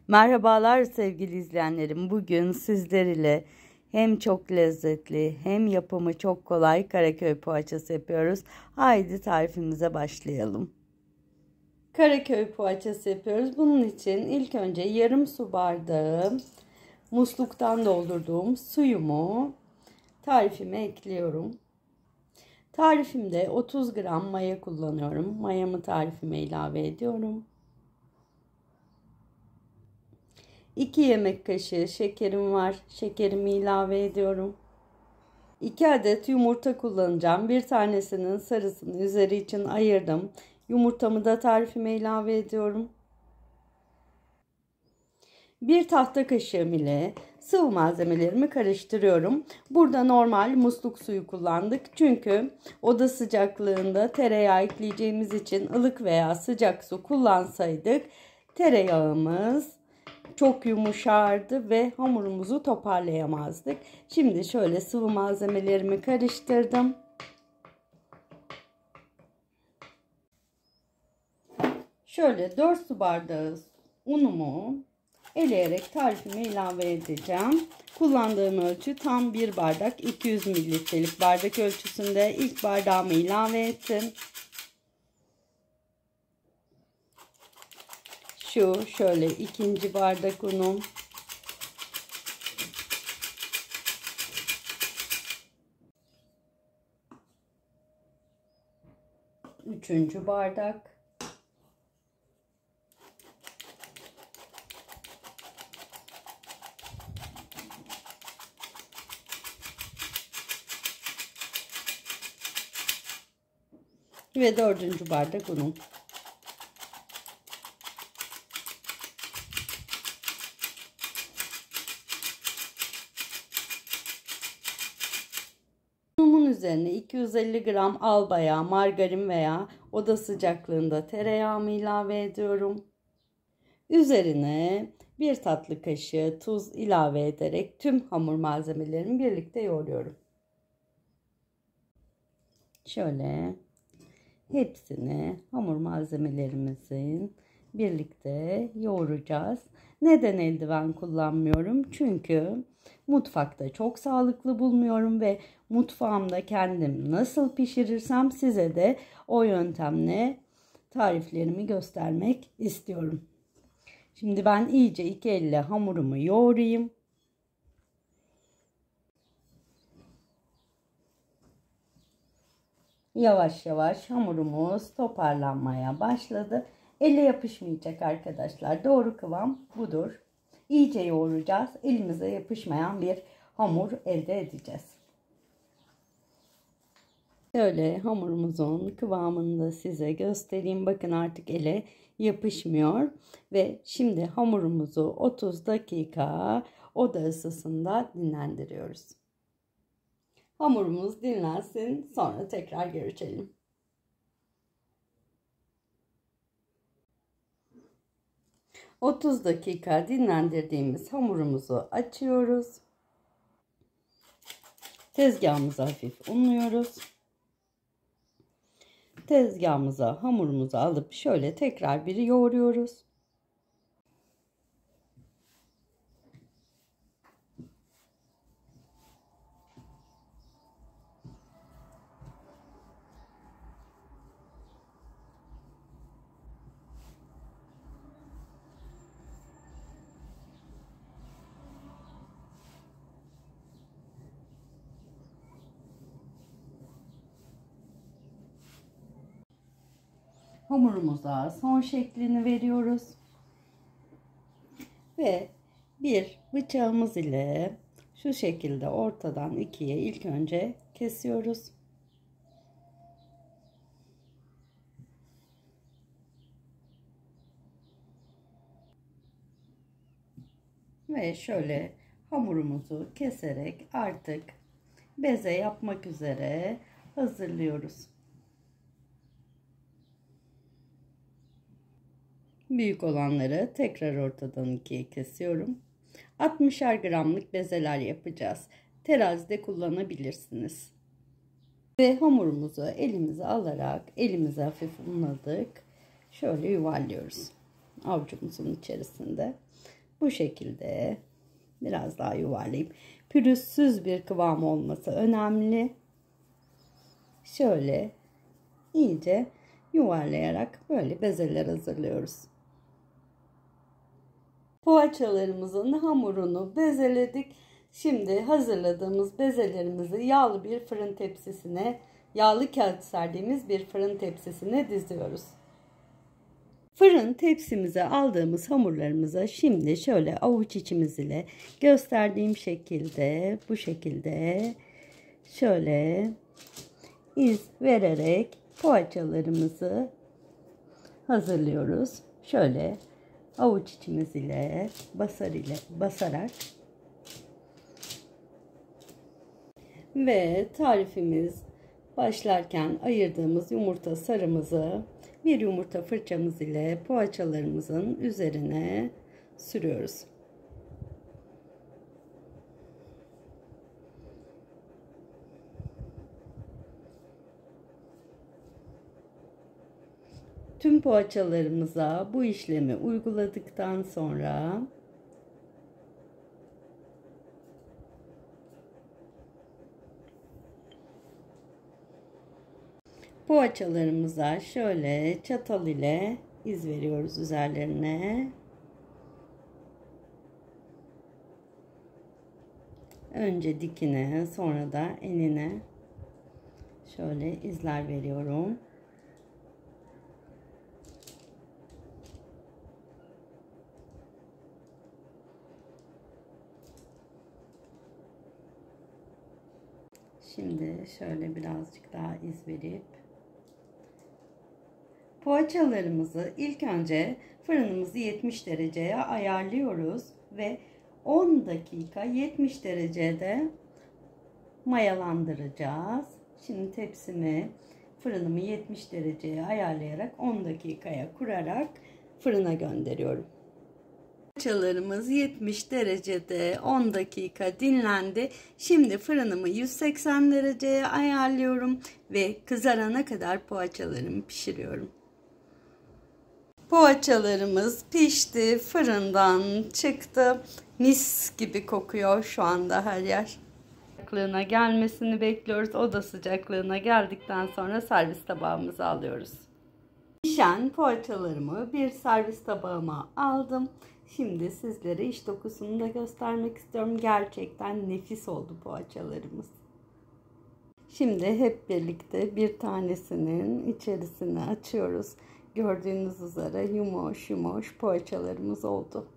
Merhabalar sevgili izleyenlerim. Bugün sizler ile hem çok lezzetli hem yapımı çok kolay Karaköy poğaçası yapıyoruz. Haydi tarifimize başlayalım. Karaköy poğaçası yapıyoruz. Bunun için ilk önce yarım su bardağı musluktan doldurduğum suyumu tarifime ekliyorum. Tarifimde 30 gram maya kullanıyorum. Mayamı tarifime ilave ediyorum. 2 yemek kaşığı şekerim var. Şekerimi ilave ediyorum. 2 adet yumurta kullanacağım. Bir tanesinin sarısını üzeri için ayırdım. Yumurtamı da tarifime ilave ediyorum. 1 tahta kaşığım ile sıvı malzemelerimi karıştırıyorum. Burada normal musluk suyu kullandık. Çünkü oda sıcaklığında tereyağı ekleyeceğimiz için ılık veya sıcak su kullansaydık tereyağımız çok yumuşardı ve hamurumuzu toparlayamazdık. Şimdi şöyle sıvı malzemelerimi karıştırdım. Şöyle 4 su bardağı unumu eleyerek tarifime ilave edeceğim. Kullandığım ölçü tam 1 bardak 200 mililitrelik bardak ölçüsünde ilk bardağımı ilave ettim. Şöyle ikinci bardak unum. Üçüncü bardak. Ve dördüncü bardak unum. Unumun üzerine 250 gram albayağı, margarin veya oda sıcaklığında tereyağımı ilave ediyorum. Üzerine 1 tatlı kaşığı tuz ilave ederek tüm hamur malzemelerimi birlikte yoğuruyorum. Şöyle hepsini hamur malzemelerimizin birlikte yoğuracağız. Neden eldiven kullanmıyorum? Çünkü mutfakta çok sağlıklı bulmuyorum ve mutfağımda kendim nasıl pişirirsem size de o yöntemle tariflerimi göstermek istiyorum. Şimdi ben iyice iki elle hamurumu yoğurayım. Yavaş yavaş hamurumuz toparlanmaya başladı. Elle yapışmayacak arkadaşlar. Doğru kıvam budur. İyice yoğuracağız. Elimize yapışmayan bir hamur elde edeceğiz. Şöyle hamurumuzun kıvamını da size göstereyim. Bakın artık ele yapışmıyor. Ve şimdi hamurumuzu 30 dakika oda ısısında dinlendiriyoruz. Hamurumuz dinlensin, sonra tekrar görüşelim. ...30 dakika dinlendirdiğimiz hamurumuzu açıyoruz. Tezgahımızı hafif unluyoruz. Tezgahımıza hamurumuzu alıp şöyle tekrar bir yoğuruyoruz. Hamurumuza son şeklini veriyoruz. Ve bir bıçağımız ile şu şekilde ortadan ikiye ilk önce kesiyoruz. Ve şöyle hamurumuzu keserek artık beze yapmak üzere hazırlıyoruz. Büyük olanları tekrar ortadan ikiye kesiyorum. 60'ar gramlık bezeler yapacağız. Terazide kullanabilirsiniz. Ve hamurumuzu elimize alarak elimize hafif unladık. Şöyle yuvarlıyoruz. avucumuzun içerisinde. Bu şekilde biraz daha yuvarlayıp pürüzsüz bir kıvam olması önemli. Şöyle iyice yuvarlayarak böyle bezeler hazırlıyoruz. Poğaçalarımızın hamurunu bezeledik. Şimdi hazırladığımız bezelerimizi yağlı bir fırın tepsisine, yağlı kağıt serdiğimiz bir fırın tepsisine diziyoruz. Fırın tepsimize aldığımız hamurlarımıza şimdi şöyle avuç içimiz ile gösterdiğim şekilde, bu şekilde şöyle iz vererek poğaçalarımızı hazırlıyoruz. Şöyle avuç içimiz ile basarak ve tarifimiz başlarken ayırdığımız yumurta sarımızı bir yumurta fırçamız ile poğaçalarımızın üzerine sürüyoruz. Tüm poğaçalarımıza bu işlemi uyguladıktan sonra poğaçalarımıza şöyle çatal ile iz veriyoruz üzerlerine. Önce dikine, sonra da enine şöyle izler veriyorum. Şimdi şöyle birazcık daha iz verip poğaçalarımızı ilk önce fırınımızı 70 dereceye ayarlıyoruz ve 10 dakika 70 derecede mayalandıracağız. Şimdi tepsimi, fırınımı 70 dereceye ayarlayarak 10 dakikaya kurarak fırına gönderiyorum. Poğaçalarımız 70 derecede 10 dakika dinlendi. Şimdi fırınımı 180 dereceye ayarlıyorum ve kızarana kadar poğaçalarımı pişiriyorum. Poğaçalarımız pişti, fırından çıktı. Mis gibi kokuyor şu anda her yer. Sıcaklığına gelmesini bekliyoruz. Oda sıcaklığına geldikten sonra servis tabağımıza alıyoruz. Pişen poğaçalarımı bir servis tabağıma aldım. Şimdi sizlere iç dokusunu da göstermek istiyorum. Gerçekten nefis oldu poğaçalarımız. Şimdi hep birlikte bir tanesinin içerisine açıyoruz. Gördüğünüz üzere yumuş yumuş poğaçalarımız oldu.